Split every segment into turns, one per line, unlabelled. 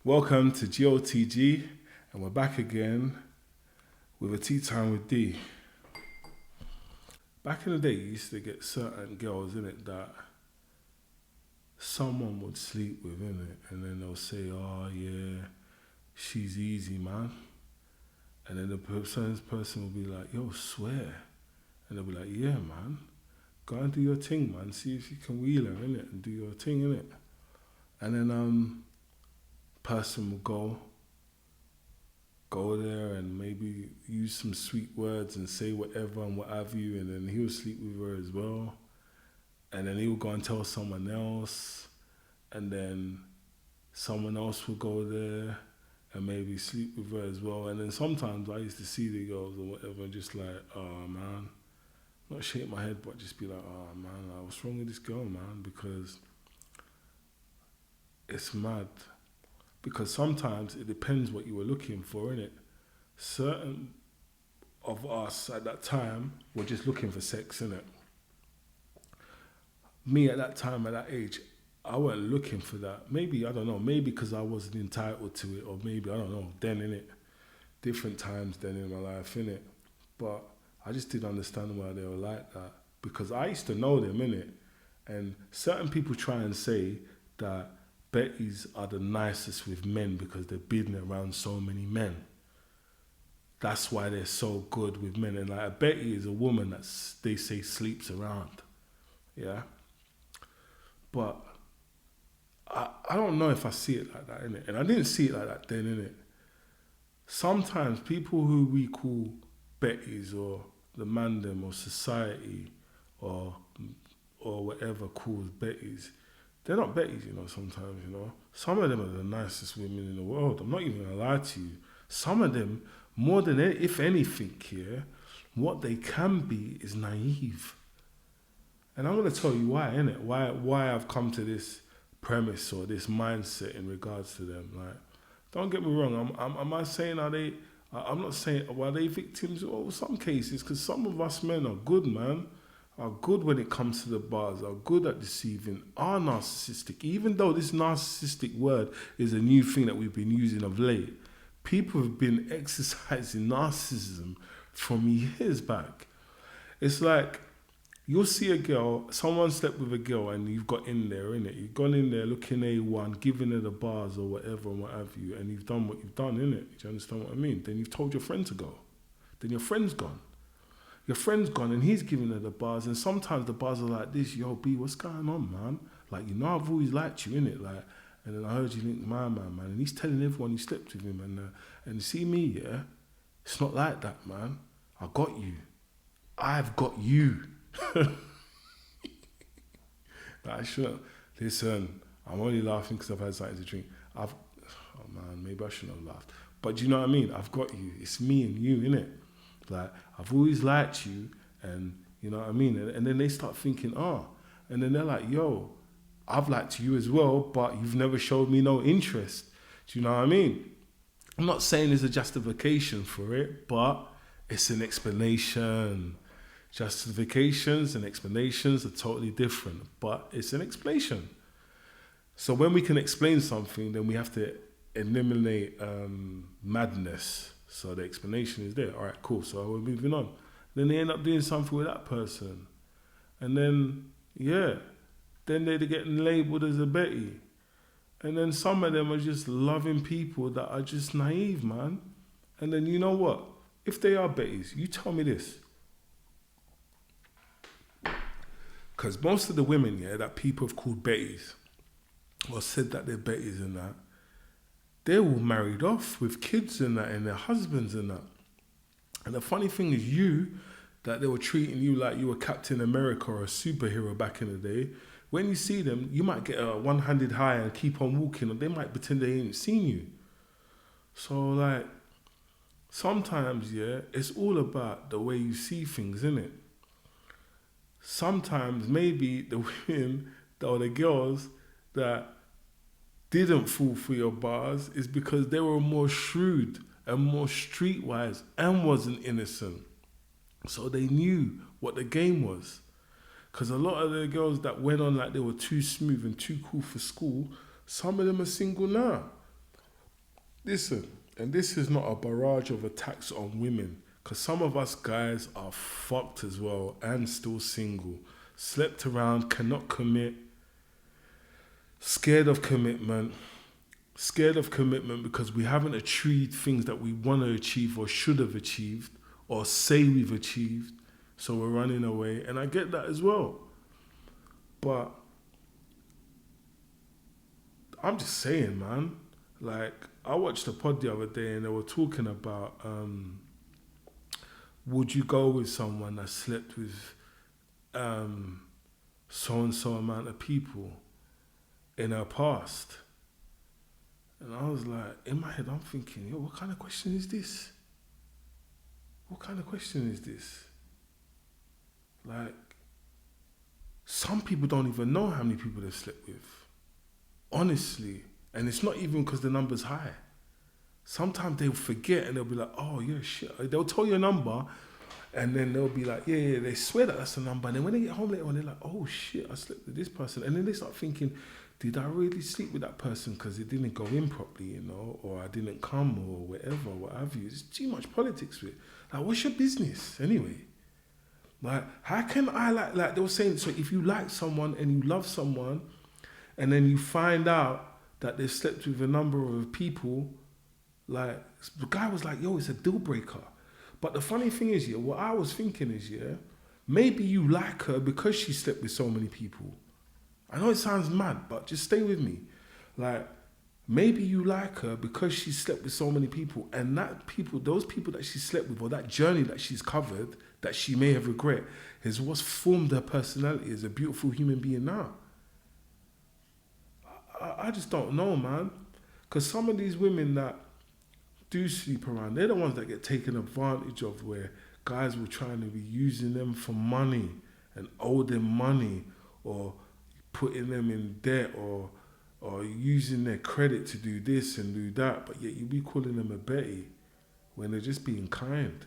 Welcome to G.O.T.G, and we're back again with a tea time with D. Back in the day, you used to get certain girls in it that someone would sleep with, innit? And then they'll say, oh yeah, she's easy, man. And then the person will be like, yo, swear. And they'll be like, yeah, man. Go and do your thing, man. See if you can wheel her, innit? And do your thing, innit? And then person will go there and maybe use some sweet words and say whatever and what have you, and then he'll sleep with her as well. And then he'll go and tell someone else, and then someone else will go there and maybe sleep with her as well. And then sometimes I used to see the girls or whatever and just like, oh man, not shake my head, but just be like, oh man, like, what's wrong with this girl, man? Because it's mad. Because sometimes it depends what you were looking for, innit? Certain of us at that time were just looking for sex, innit? Me at that time, at that age, I wasn't looking for that. Maybe, I don't know, maybe because I wasn't entitled to it, or maybe, I don't know, then, innit? Different times then in my life, innit? But I just didn't understand why they were like that. Because I used to know them, innit? And certain people try and say that Bettys are the nicest with men because they've been around so many men. That's why they're so good with men. And like a Betty is a woman that they say sleeps around. Yeah? But I don't know if I see it like that, innit? And I didn't see it like that then, innit? Sometimes people who we call Bettys or the mandem or society or whatever calls Bettys, they're not Bettys, sometimes, Some of them are the nicest women in the world. I'm not even going to lie to you. Some of them, more than if anything here, what they can be is naive. And I'm going to tell you why, innit? Why I've come to this premise or this mindset in regards to them. Like, don't get me wrong. Am I saying I'm not saying, are they victims? Well, some cases, because some of us men are good, man. Are good when it comes to the bars, are good at deceiving, are narcissistic. Even though this narcissistic word is a new thing that we've been using of late, people have been exercising narcissism from years back. It's like, you'll see a girl, someone slept with a girl and you've got in there, innit? You've gone in there looking A1, giving her the bars or whatever and what have you, and you've done what you've done, innit? Do you understand what I mean? Then you've told your friend to go. Then your friend's gone. Your friend's gone and he's giving her the bars, and sometimes the bars are like this, yo, B, what's going on, man? Like, I've always liked you, innit? Like, and then I heard you link my man, and he's telling everyone you slept with him, and see me, yeah? It's not like that, man. I got you. I've got you. I shouldn't. Listen, I'm only laughing because I've had something to drink. Oh man, maybe I shouldn't have laughed. But do you know what I mean? I've got you. It's me and you, innit? Like, I've always liked you, and you know what I mean? And then they start thinking, and then they're like, yo, I've liked you as well, but you've never showed me no interest. Do you know what I mean? I'm not saying there's a justification for it, but it's an explanation. Justifications and explanations are totally different, but it's an explanation. So when we can explain something, then we have to eliminate madness. So the explanation is there. All right, cool. So we're moving on. Then they end up doing something with that person. And then, then they're getting labelled as a Betty. And then some of them are just loving people that are just naive, man. And then you know what? If they are Bettys, you tell me this. Because most of the women, that people have called Bettys, or said that they're Bettys and that, they're all married off with kids and that, and their husbands and that. And the funny thing is that they were treating you like you were Captain America or a superhero back in the day. When you see them, you might get a one-handed high and keep on walking, or they might pretend they ain't seen you. So like, sometimes, it's all about the way you see things, innit? Sometimes maybe the women or the girls that didn't fall for your bars is because they were more shrewd and more streetwise and wasn't innocent. So they knew what the game was. Because a lot of the girls that went on like they were too smooth and too cool for school, some of them are single now. Listen, and this is not a barrage of attacks on women, because some of us guys are fucked as well and still single, slept around, cannot commit, scared of commitment, because we haven't achieved things that we want to achieve or should have achieved or say we've achieved, so we're running away, and I get that as well. But I'm just saying, man, like, I watched a pod the other day and they were talking about would you go with someone that slept with so and so amount of people in her past? And I was like, in my head, I'm thinking, yo, what kind of question is this? What kind of question is this? Like, some people don't even know how many people they've slept with. Honestly. And it's not even because the number's high. Sometimes they'll forget and they'll be like, oh, yeah, shit. They'll tell you a number and then they'll be like, yeah, they swear that that's the number. And then when they get home later on, they're like, oh, shit, I slept with this person. And then they start thinking, did I really sleep with that person because it didn't go in properly, you know, or I didn't come or whatever, what have you. It's too much politics with it. Like, what's your business anyway? Like, how can I like they were saying, so if you like someone and you love someone and then you find out that they slept with a number of people, like, the guy was like, yo, it's a deal breaker. But the funny thing is, yeah, what I was thinking is, yeah, maybe you like her because she slept with so many people. I know it sounds mad, but just stay with me. Like, maybe you like her because she slept with so many people, and those people that she slept with, or that journey that she's covered, that she may have regret, is what's formed her personality as a beautiful human being now. I just don't know, man. Because some of these women that do sleep around, they're the ones that get taken advantage of, where guys were trying to be using them for money and owe them money, or putting them in debt, or using their credit to do this and do that, but yet you be calling them a Betty when they're just being kind.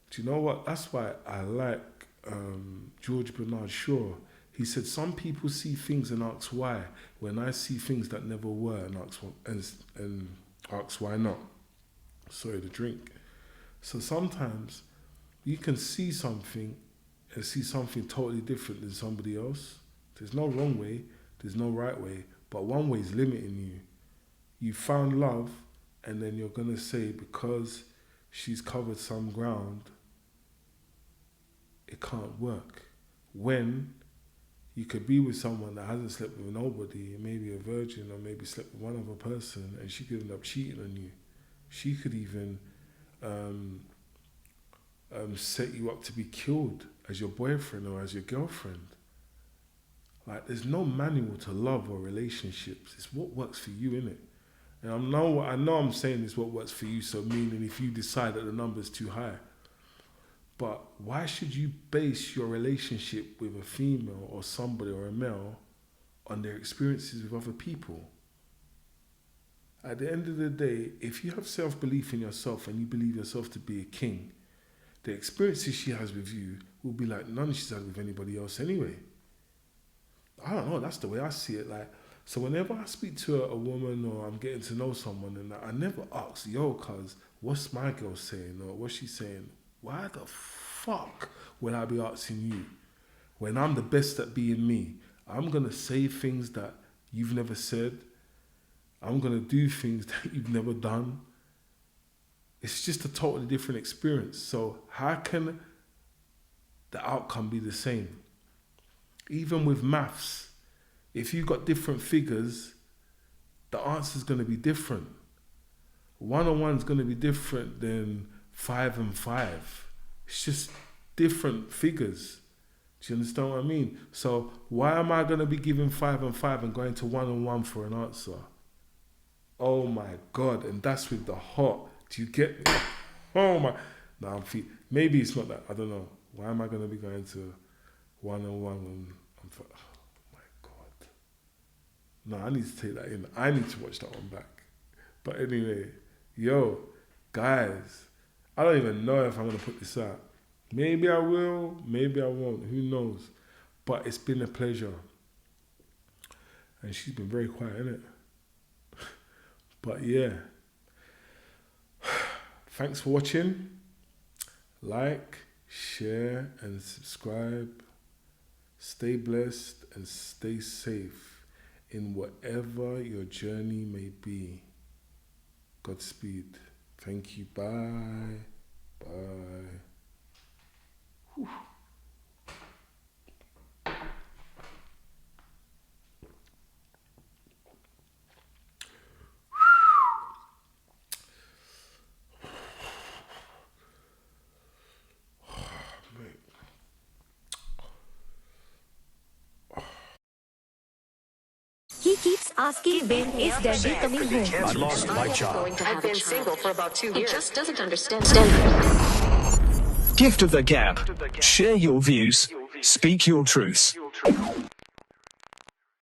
Do you know what? That's why I like George Bernard Shaw. He said, some people see things and ask why, when I see things that never were and ask why not. Sorry, the drink. So sometimes you can see something and see something totally different than somebody else. There's no wrong way, there's no right way, but one way is limiting you. You found love, and then you're going to say, because she's covered some ground, it can't work. When you could be with someone that hasn't slept with nobody, maybe a virgin, or maybe slept with one other person, and she could end up cheating on you. She could even set you up to be killed as your boyfriend or as your girlfriend. Like, there's no manual to love or relationships. It's what works for you, innit? And I know I'm saying it's what works for you, so meaning if you decide that the number's too high. But why should you base your relationship with a female or somebody or a male on their experiences with other people? At the end of the day, if you have self-belief in yourself and you believe yourself to be a king, the experiences she has with you will be like none she's had with anybody else anyway. I don't know, that's the way I see it. Like, so whenever I speak to a woman or I'm getting to know someone, and I never ask, yo, cuz, what's my girl saying, or what's she saying? Why the fuck would I be asking you? When I'm the best at being me, I'm going to say things that you've never said. I'm going to do things that you've never done. It's just a totally different experience. So how can the outcome be the same? Even with maths, if you've got different figures, the answer's going to be different. 1 on 1 is going to be different than 5 and 5. It's just different figures. Do you understand what I mean? So why am I going to be giving 5 and 5 and going to 1 on 1 for an answer? Oh my God. And that's with the hot. Do you get? Oh my. No, maybe it's not that. I don't know. Why am I going to be going to 1 on 1 when oh my God. No, I need to take that in. I need to watch that one back. But anyway, yo, guys, I don't even know if I'm going to put this out. Maybe I will, maybe I won't. Who knows? But it's been a pleasure. And she's been very quiet, innit? But yeah, thanks for watching. Like, share, and subscribe. Stay blessed and stay safe in whatever your journey may be. Godspeed. Thank you. Bye. Bye. Whew.
He keeps asking when is Daddy coming home.
I lost my job.
I've been single for about 2 years.
He just doesn't understand.
Gift of the gab. Share your views. Speak your truths.